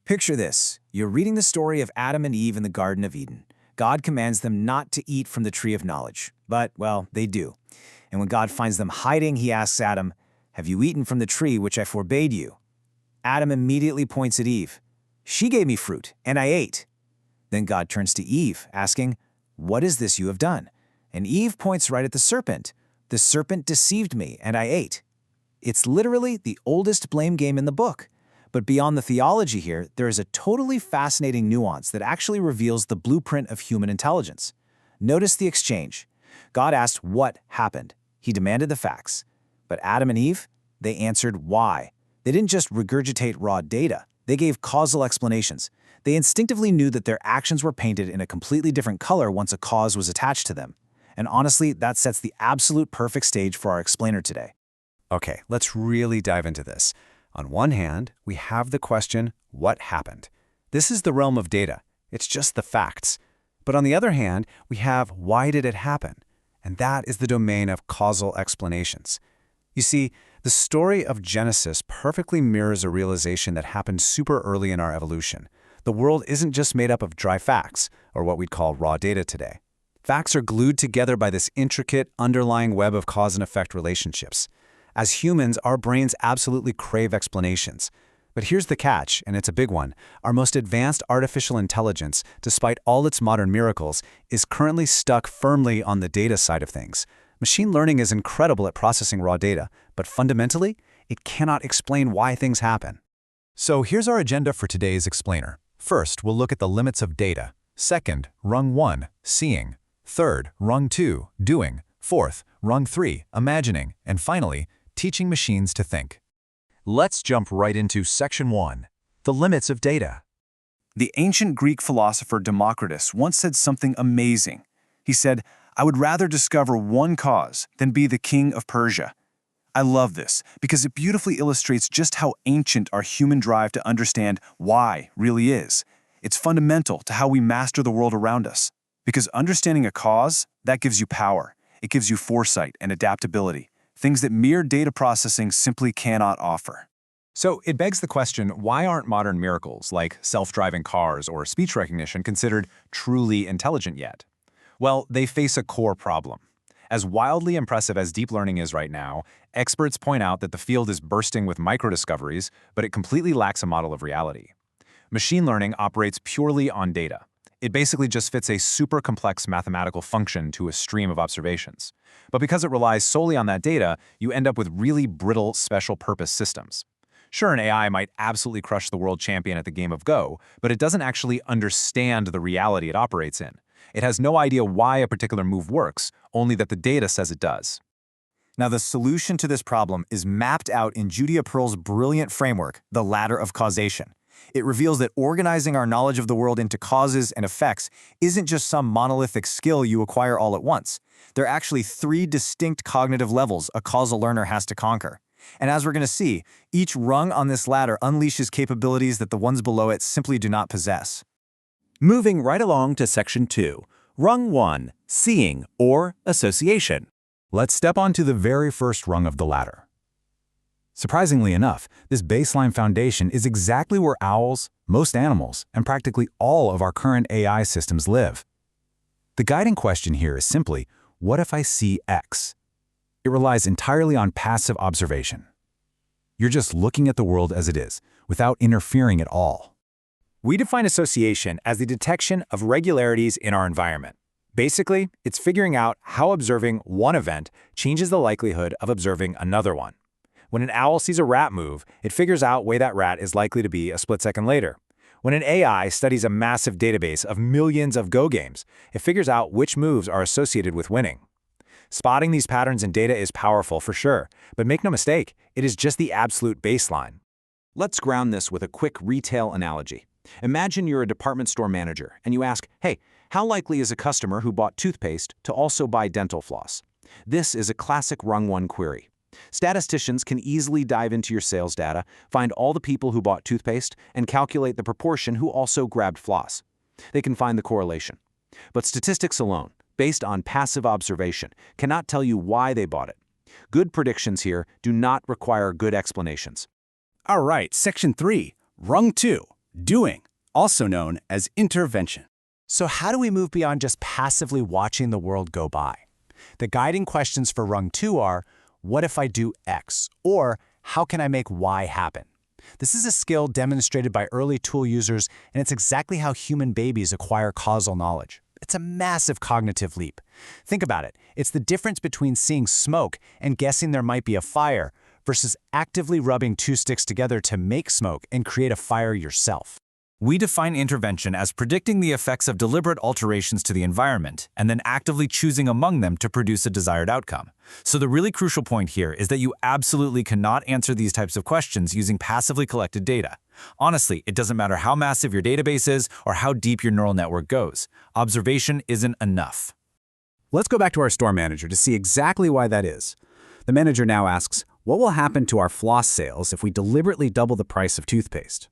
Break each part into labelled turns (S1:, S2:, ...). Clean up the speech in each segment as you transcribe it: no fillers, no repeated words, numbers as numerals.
S1: Picture this. You're reading the story of Adam and Eve in the Garden of Eden. God commands them not to eat from the tree of knowledge. But, well, they do. And when God finds them hiding, he asks Adam, "Have you eaten from the tree which I forbade you?" Adam immediately points at Eve. "She gave me fruit, and I ate." Then God turns to Eve, asking, "What is this you have done?" And Eve points right at the serpent. "The serpent deceived me, and I ate." It's literally the oldest blame game in the book. But beyond the theology here, there is a totally fascinating nuance that actually reveals the blueprint of human intelligence. Notice the exchange. God asked what happened. He demanded the facts. But Adam and Eve, they answered why. They didn't just regurgitate raw data. They gave causal explanations. They instinctively knew that their actions were painted in a completely different color once a cause was attached to them. And honestly, that sets the absolute perfect stage for our explainer today.
S2: Okay, let's really dive into this. On one hand, we have the question, what happened? This is the realm of data. It's just the facts. But on the other hand, we have why did it happen? And that is the domain of causal explanations. You see, the story of Genesis perfectly mirrors a realization that happened super early in our evolution. The world isn't just made up of dry facts, or what we'd call raw data today. Facts are glued together by this intricate, underlying web of cause and effect relationships. As humans, our brains absolutely crave explanations. But here's the catch, and it's a big one. Our most advanced artificial intelligence, despite all its modern miracles, is currently stuck firmly on the data side of things. Machine learning is incredible at processing raw data, but fundamentally, it cannot explain why things happen.
S3: So here's our agenda for today's explainer. First, we'll look at the limits of data. Second, rung 1, seeing. Third, rung 2, doing. Fourth, rung 3, imagining. And finally, teaching machines to think. Let's jump right into Section 1, the limits of data.
S4: The ancient Greek philosopher Democritus once said something amazing. He said, "I would rather discover one cause than be the king of Persia." I love this because it beautifully illustrates just how ancient our human drive to understand why really is. It's fundamental to how we master the world around us. Because understanding a cause, that gives you power. It gives you foresight and adaptability. Things that mere data processing simply cannot offer.
S3: So it begs the question, why aren't modern miracles like self-driving cars or speech recognition considered truly intelligent yet? Well, they face a core problem. As wildly impressive as deep learning is right now, experts point out that the field is bursting with microdiscoveries, but it completely lacks a model of reality. Machine learning operates purely on data. It basically just fits a super complex mathematical function to a stream of observations. But because it relies solely on that data, you end up with really brittle special-purpose systems. Sure, an AI might absolutely crush the world champion at the game of Go, but it doesn't actually understand the reality it operates in. It has no idea why a particular move works, only that the data says it does.
S1: Now, the solution to this problem is mapped out in Judea Pearl's brilliant framework, the ladder of causation. It reveals that organizing our knowledge of the world into causes and effects isn't just some monolithic skill you acquire all at once. There are actually 3 distinct cognitive levels a causal learner has to conquer. And as we're going to see, each rung on this ladder unleashes capabilities that the ones below it simply do not possess.
S5: Moving right along to Section 2, Rung 1, Seeing or Association.
S3: Let's step onto the very first rung of the ladder. Surprisingly enough, this baseline foundation is exactly where owls, most animals, and practically all of our current AI systems live. The guiding question here is simply, what if I see X? It relies entirely on passive observation. You're just looking at the world as it is, without interfering at all.
S1: We define association as the detection of regularities in our environment. Basically, it's figuring out how observing one event changes the likelihood of observing another one. When an owl sees a rat move, it figures out where that rat is likely to be a split second later. When an AI studies a massive database of millions of Go games, it figures out which moves are associated with winning. Spotting these patterns in data is powerful for sure, but make no mistake, it is just the absolute baseline.
S5: Let's ground this with a quick retail analogy. Imagine you're a department store manager and you ask, "Hey, how likely is a customer who bought toothpaste to also buy dental floss?" This is a classic rung 1 query. Statisticians can easily dive into your sales data, find all the people who bought toothpaste, and calculate the proportion who also grabbed floss. They can find the correlation. But statistics alone, based on passive observation, cannot tell you why they bought it. Good predictions here do not require good explanations.
S1: All right, Section 3, Rung 2,
S6: Doing, also known as intervention.
S2: So how do we move beyond just passively watching the world go by? The guiding questions for rung 2 are, what if I do X? Or how can I make Y happen? This is a skill demonstrated by early tool users, and it's exactly how human babies acquire causal knowledge. It's a massive cognitive leap. Think about it. It's the difference between seeing smoke and guessing there might be a fire versus actively rubbing two sticks together to make smoke and create a fire yourself.
S4: We define intervention as predicting the effects of deliberate alterations to the environment and then actively choosing among them to produce a desired outcome. So the really crucial point here is that you absolutely cannot answer these types of questions using passively collected data. Honestly, it doesn't matter how massive your database is or how deep your neural network goes. Observation isn't enough.
S6: Let's go back to our store manager to see exactly why that is. The manager now asks, what will happen to our floss sales if we deliberately double the price of toothpaste?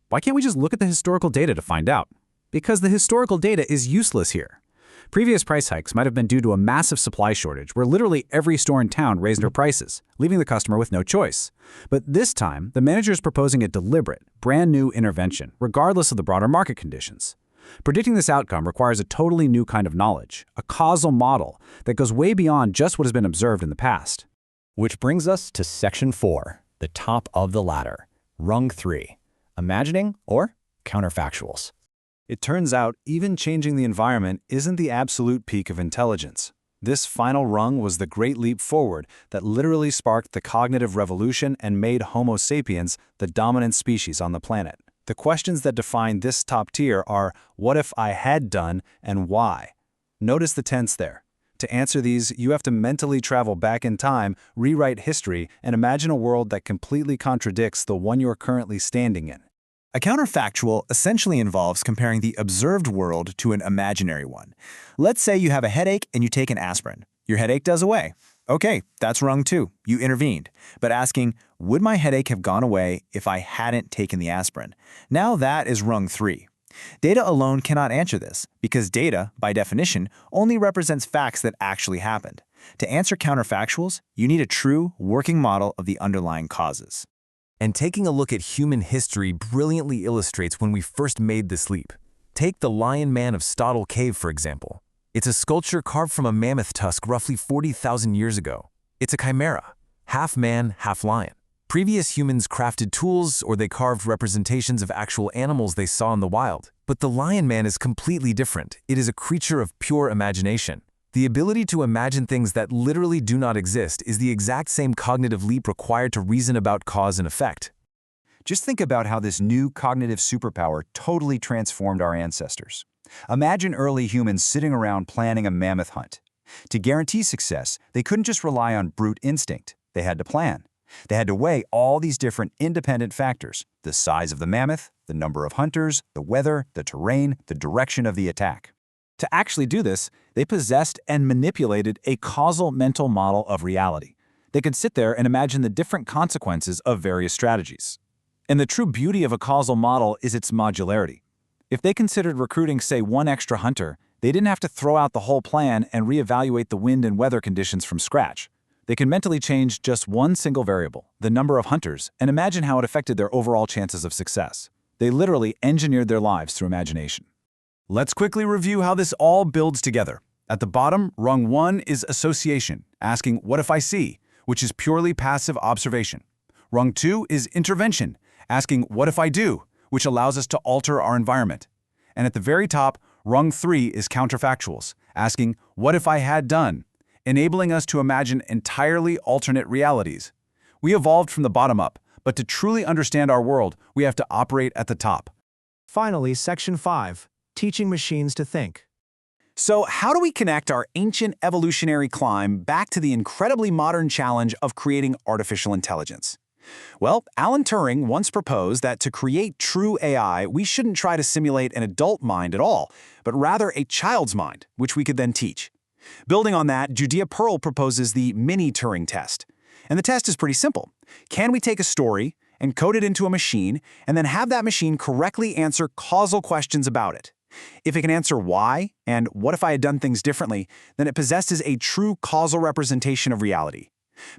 S6: Why can't we just look at the historical data to find out? Because the historical data is useless here. Previous price hikes might have been due to a massive supply shortage where literally every store in town raised their prices, leaving the customer with no choice. But this time, the manager is proposing a deliberate, brand new intervention, regardless of the broader market conditions. Predicting this outcome requires a totally new kind of knowledge, a causal model that goes way beyond just what has been observed in the past.
S7: Which brings us to Section 4, the top of the ladder, Rung 3. Imagining or counterfactuals.
S4: It turns out even changing the environment isn't the absolute peak of intelligence. This final rung was the great leap forward that literally sparked the cognitive revolution and made Homo sapiens the dominant species on the planet. The questions that define this top tier are, what if I had done and why? Notice the tense there. To answer these, you have to mentally travel back in time, rewrite history, and imagine a world that completely contradicts the one you're currently standing in.
S1: A counterfactual essentially involves comparing the observed world to an imaginary one. Let's say you have a headache and you take an aspirin. Your headache does away. Okay, that's rung 2. You intervened. But asking, would my headache have gone away if I hadn't taken the aspirin? Now that is rung 3. Data alone cannot answer this, because data, by definition, only represents facts that actually happened. To answer counterfactuals, you need a true, working model of the underlying causes.
S8: And taking a look at human history brilliantly illustrates when we first made this leap. Take the Lion Man of Stottle Cave, for example. It's a sculpture carved from a mammoth tusk roughly 40,000 years ago. It's a chimera, half man, half lion. Previous humans crafted tools or they carved representations of actual animals they saw in the wild. But the Lion Man is completely different. It is a creature of pure imagination. The ability to imagine things that literally do not exist is the exact same cognitive leap required to reason about cause and effect.
S9: Just think about how this new cognitive superpower totally transformed our ancestors. Imagine early humans sitting around planning a mammoth hunt. To guarantee success, they couldn't just rely on brute instinct. They had to plan. They had to weigh all these different independent factors: the size of the mammoth, the number of hunters, the weather, the terrain, the direction of the attack.
S4: To actually do this, they possessed and manipulated a causal mental model of reality. They could sit there and imagine the different consequences of various strategies. And the true beauty of a causal model is its modularity. If they considered recruiting, say, one extra hunter, they didn't have to throw out the whole plan and reevaluate the wind and weather conditions from scratch. They can mentally change just one single variable, the number of hunters, and imagine how it affected their overall chances of success. They literally engineered their lives through imagination. Let's quickly review how this all builds together. At the bottom, rung 1 is association, asking, what if I see, which is purely passive observation. Rung 2 is intervention, asking, what if I do, which allows us to alter our environment. And at the very top, rung 3 is counterfactuals, asking, what if I had done, enabling us to imagine entirely alternate realities. We evolved from the bottom up, but to truly understand our world, we have to operate at the top.
S10: Finally, Section 5, teaching machines to think.
S4: So how do we connect our ancient evolutionary climb back to the incredibly modern challenge of creating artificial intelligence? Well, Alan Turing once proposed that to create true AI, we shouldn't try to simulate an adult mind at all, but rather a child's mind, which we could then teach. Building on that, Judea Pearl proposes the mini-Turing test. And the test is pretty simple. Can we take a story, encode it into a machine, and then have that machine correctly answer causal questions about it? If it can answer why and what if I had done things differently, then it possesses a true causal representation of reality.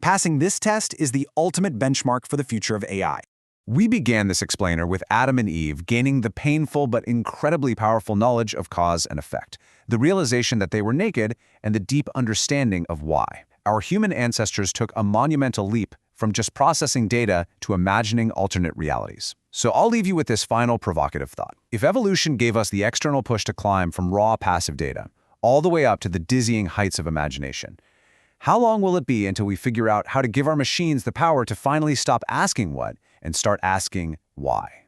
S4: Passing this test is the ultimate benchmark for the future of AI.
S2: We began this explainer with Adam and Eve gaining the painful but incredibly powerful knowledge of cause and effect, the realization that they were naked, and the deep understanding of why. Our human ancestors took a monumental leap from just processing data to imagining alternate realities. So I'll leave you with this final provocative thought. If evolution gave us the external push to climb from raw passive data, all the way up to the dizzying heights of imagination, how long will it be until we figure out how to give our machines the power to finally stop asking what and start asking why?